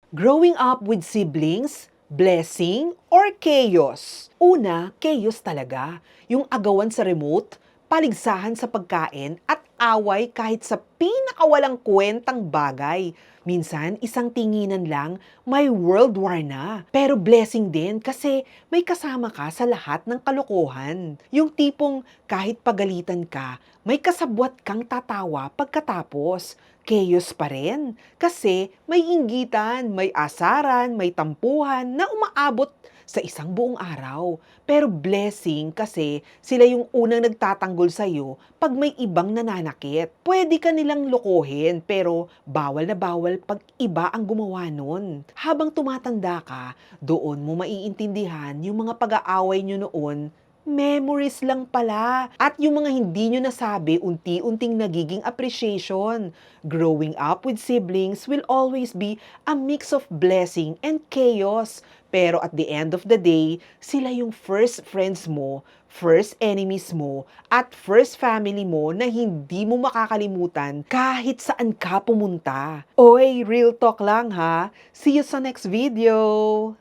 Growing up with siblings, blessing or chaos? Una, chaos talaga. Yung agawan sa remote, paligsahan sa pagkain at away kahit sa pinakawalang kwentang bagay. Minsan, isang tinginan lang, may world war na. Pero blessing din kasi may kasama ka sa lahat ng kalokohan. Yung tipong kahit pagalitan ka, may kasabwat kang tatawa pagkatapos. Chaos pa rin. Kasi may inggitan, may asaran, may tampuhan na umaabot sa isang buong araw. Pero blessing kasi sila yung unang nagtatanggol sa'yo pag may ibang nananakit. Pwede ka nilang lokohin pero bawal na bawal pag iba ang gumawa nun. Habang tumatanda ka, doon mo maiintindihan yung mga pag-aaway nyo noon memories lang pala. At yung mga hindi nyo nasabi, unti-unting nagiging appreciation. Growing up with siblings will always be a mix of blessing and chaos. Pero at the end of the day, sila yung first friends mo, first enemies mo, at first family mo na hindi mo makakalimutan kahit saan ka pumunta. Oy, real talk lang ha. See you sa next video!